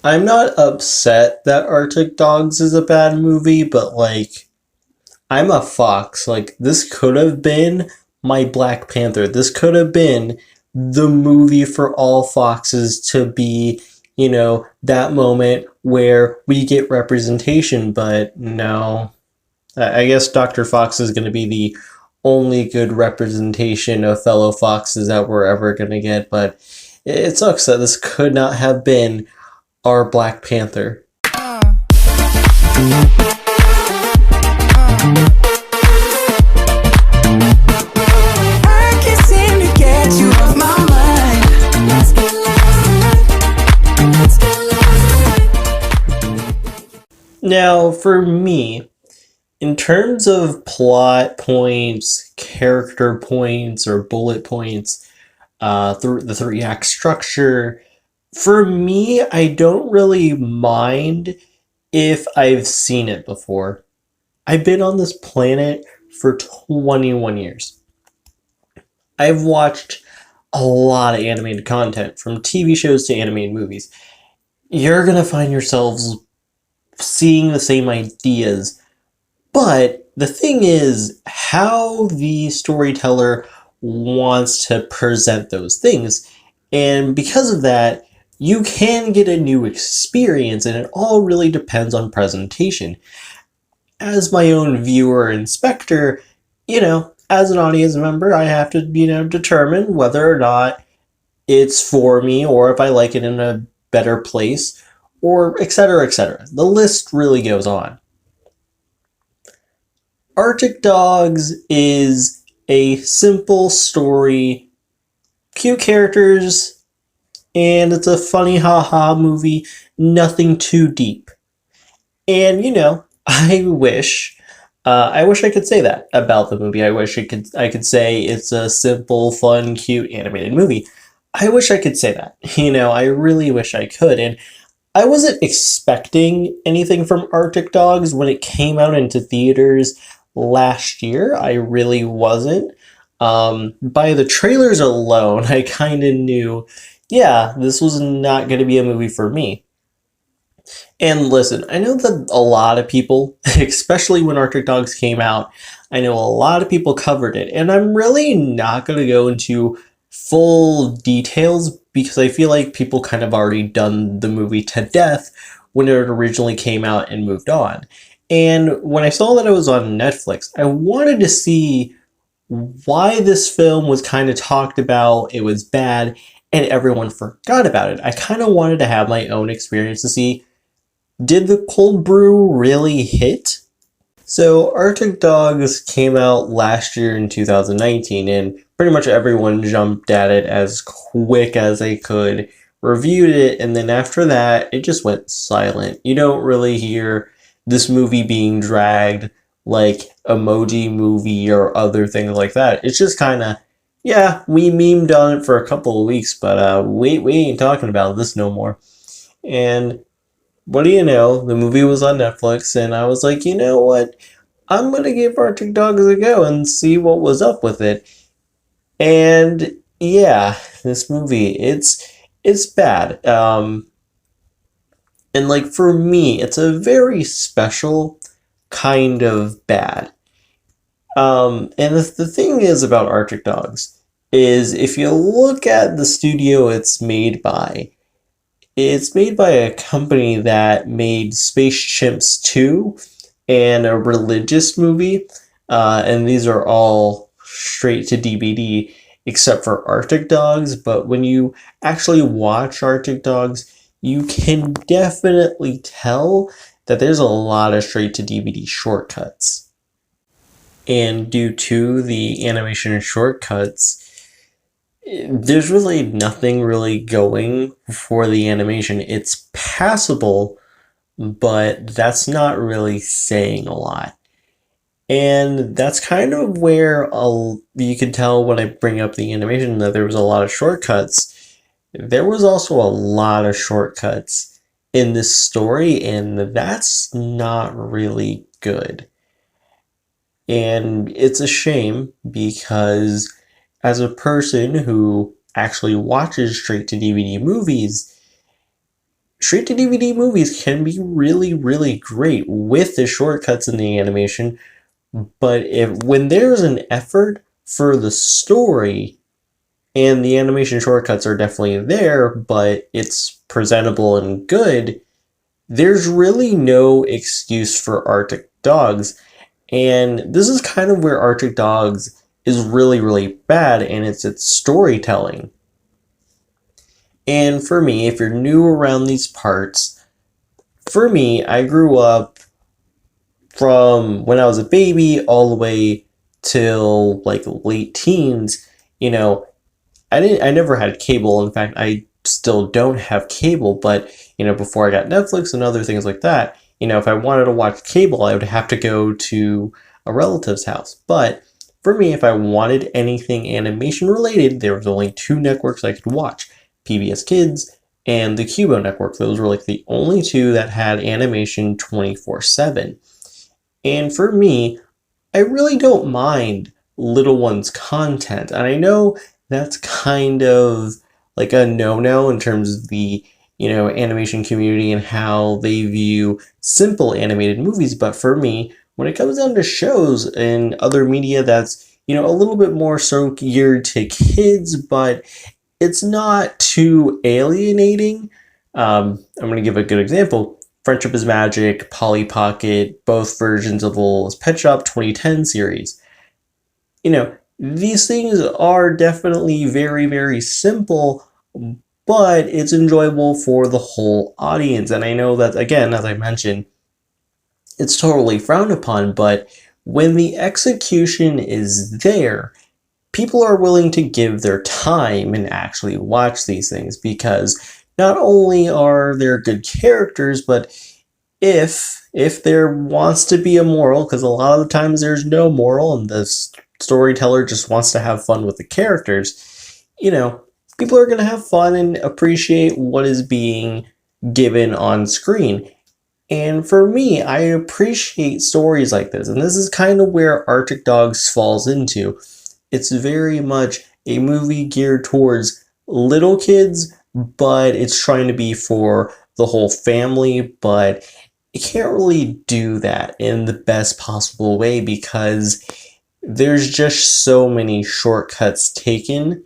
I'm not upset that Arctic Dogs is a bad movie, but like, I'm a fox. Like, this could have been my Black Panther. This could have been the movie for all foxes to be, that moment where we get representation, but no. I guess Dr. Fox is going to be the only good representation of fellow foxes that we're ever going to get, but it sucks that this could not have been our Black Panther. I can't seem to get you off my mind. Let's get lost. Let's get lost. Now, for me, in terms of plot points, character points, or bullet points, the three act structure, for me, I don't really mind if I've seen it before. I've been on this planet for 21 years. I've watched a lot of animated content, from TV shows to animated movies. You're gonna find yourselves seeing the same ideas, but the thing is how the storyteller wants to present those things. And because of that, you can get a new experience, and it all really depends on presentation. As my own viewer and specter, as an audience member, I have to, determine whether or not it's for me or if I like it in a better place, or etc. etc. The list really goes on. Arctic Dogs is a simple story, cute characters, and it's a funny haha movie, nothing too deep. And I wish I could say that about the movie. I could say it's a simple, fun, cute animated movie. I wish I could say that. I really wish I could. And I wasn't expecting anything from Arctic Dogs when it came out into theaters last year. I really wasn't. By the trailers alone, I kind of knew, yeah, this was not going to be a movie for me. And listen, I know that a lot of people, especially when Arctic Dogs came out, I know a lot of people covered it. And I'm really not going to go into full details because I feel like people kind of already done the movie to death when it originally came out and moved on. And when I saw that it was on Netflix, I wanted to see why this film was kind of talked about, it was bad, and everyone forgot about it. I kind of wanted to have my own experience to see, did the cold brew really hit? So Arctic Dogs came out last year in 2019, and pretty much everyone jumped at it as quick as they could, reviewed it, and then after that, it just went silent. You don't really hear this movie being dragged like Emoji Movie or other things like that. It's just kind of, yeah, we memed on it for a couple of weeks, but we ain't talking about this no more. And what do you know? The movie was on Netflix, and I was like, you know what? I'm gonna give Arctic Dogs a go and see what was up with it. And yeah, this movie, it's bad. And like for me, it's a very special kind of bad. And the thing is about Arctic Dogs is if you look at the studio it's made by a company that made Space Chimps 2 and a religious movie. And these are all straight to DVD except for Arctic Dogs. But when you actually watch Arctic Dogs, you can definitely tell that there's a lot of straight to DVD shortcuts. And due to the animation shortcuts, there's really nothing really going for the animation. It's passable, but that's not really saying a lot. And that's kind of where you can tell when I bring up the animation that there was a lot of shortcuts. There was also a lot of shortcuts in this story, and that's not really good. And it's a shame because as a person who actually watches straight to DVD movies, straight to DVD movies can be really, really great with the shortcuts in the animation, but if when there's an effort for the story and the animation shortcuts are definitely there, but it's presentable and good, there's really no excuse for Arctic Dogs. And this is kind of where Arctic Dogs is really, really bad, and it's its storytelling. And for me, if you're new around these parts, for me, I grew up from when I was a baby all the way till like late teens. You know, I never had cable. In fact, I still don't have cable, but before I got Netflix and other things like that, if I wanted to watch cable, I would have to go to a relative's house. But for me, if I wanted anything animation related, there was only two networks I could watch: PBS Kids and the Cubo network. Those were like the only two that had animation 24/7. And for me, I really don't mind Little One's content. And I know that's kind of like a no-no in terms of the, animation community and how they view simple animated movies. But for me, when it comes down to shows and other media that's, a little bit more so geared to kids, but it's not too alienating. I'm going to give a good example. Friendship is Magic, Polly Pocket, both versions of Lola's Pet Shop 2010 series. These things are definitely very, very simple, but it's enjoyable for the whole audience. And I know that, again, as I mentioned, it's totally frowned upon, but when the execution is there, people are willing to give their time and actually watch these things because not only are there good characters, but if there wants to be a moral, because a lot of the times there's no moral and the storyteller just wants to have fun with the characters, people are going to have fun and appreciate what is being given on screen. And for me, I appreciate stories like this, and this is kind of where Arctic Dogs falls into. It's very much a movie geared towards little kids, but it's trying to be for the whole family, but it can't really do that in the best possible way because there's just so many shortcuts taken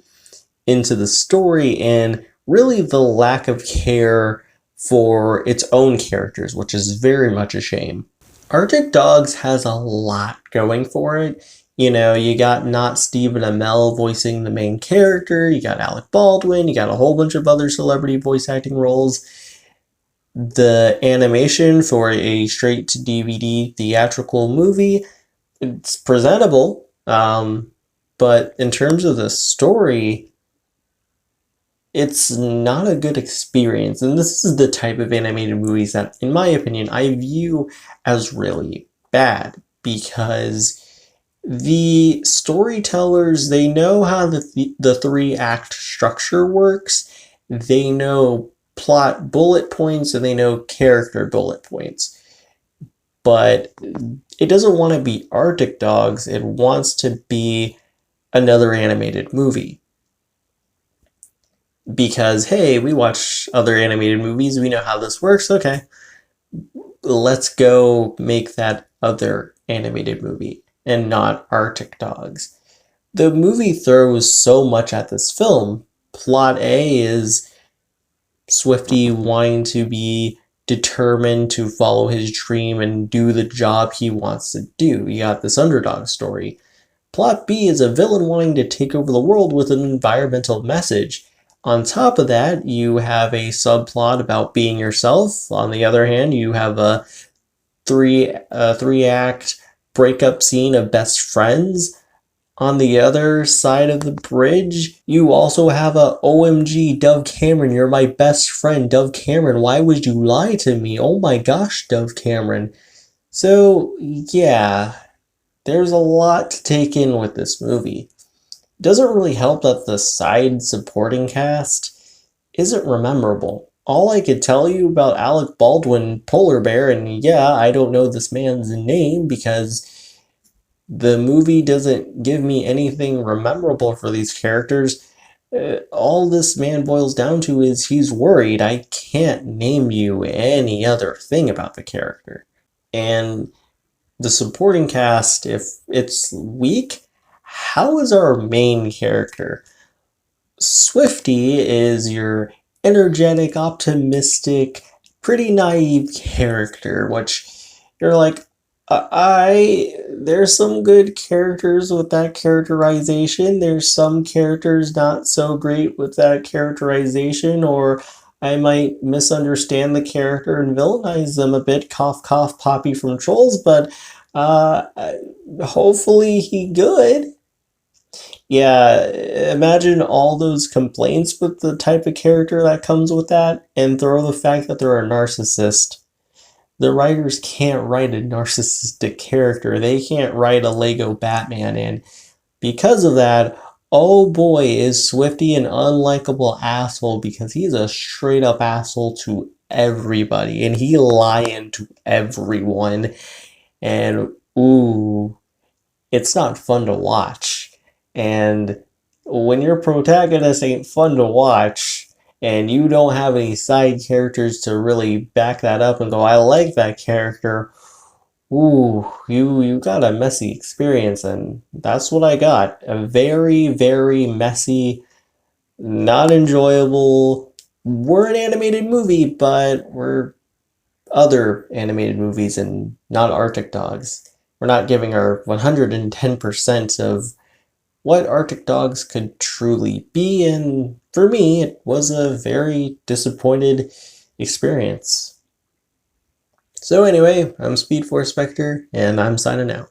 into the story and really the lack of care for its own characters, which is very much a shame. Arctic Dogs has a lot going for it. You got not Stephen Amell voicing the main character, you got Alec Baldwin, you got a whole bunch of other celebrity voice acting roles. The animation for a straight to DVD theatrical movie, it's presentable, but in terms of the story, it's not a good experience. And this is the type of animated movies that, in my opinion, I view as really bad because the storytellers, they know how the three-act structure works. They know plot bullet points and they know character bullet points. But it doesn't want to be Arctic Dogs. It wants to be another animated movie. Because, hey, we watch other animated movies. We know how this works. Okay, let's go make that other animated movie and not Arctic Dogs. The movie throws so much at this film. Plot A is Swifty wanting to be determined to follow his dream and do the job he wants to do. You got this underdog story. Plot B is a villain wanting to take over the world with an environmental message. On top of that, you have a subplot about being yourself. On the other hand, you have a three-act breakup scene of best friends. On the other side of the bridge, you also have a OMG, Dove Cameron, you're my best friend. Dove Cameron, why would you lie to me? Oh my gosh, Dove Cameron. So, yeah, there's a lot to take in with this movie. It doesn't really help that the side supporting cast isn't memorable. All I could tell you about Alec Baldwin, Polar Bear, and yeah, I don't know this man's name because the movie doesn't give me anything memorable for these characters. All this man boils down to is he's worried. I can't name you any other thing about the character. And the supporting cast, if it's weak, how is our main character? Swifty is your energetic, optimistic, pretty naive character, which you're like, there's some good characters with that characterization. There's some characters not so great with that characterization, or I might misunderstand the character and villainize them a bit. Cough, cough, Poppy from Trolls, but uh, hopefully he good. Yeah, imagine all those complaints with the type of character that comes with that, and throw the fact that they're a narcissist. The writers can't write a narcissistic character. They can't write a Lego Batman, and because of that, oh boy, is Swifty an unlikable asshole because he's a straight up asshole to everybody, and he lying to everyone, and ooh, it's not fun to watch. And when your protagonist ain't fun to watch, and you don't have any side characters to really back that up and go, I like that character, ooh, you got a messy experience, and that's what I got. A very, very messy, not enjoyable, we're an animated movie, but we're other animated movies and not Arctic Dogs. We're not giving our 110% of what Arctic Dogs could truly be, and for me, it was a very disappointed experience. So anyway, I'm Speed Force Spectre, and I'm signing out.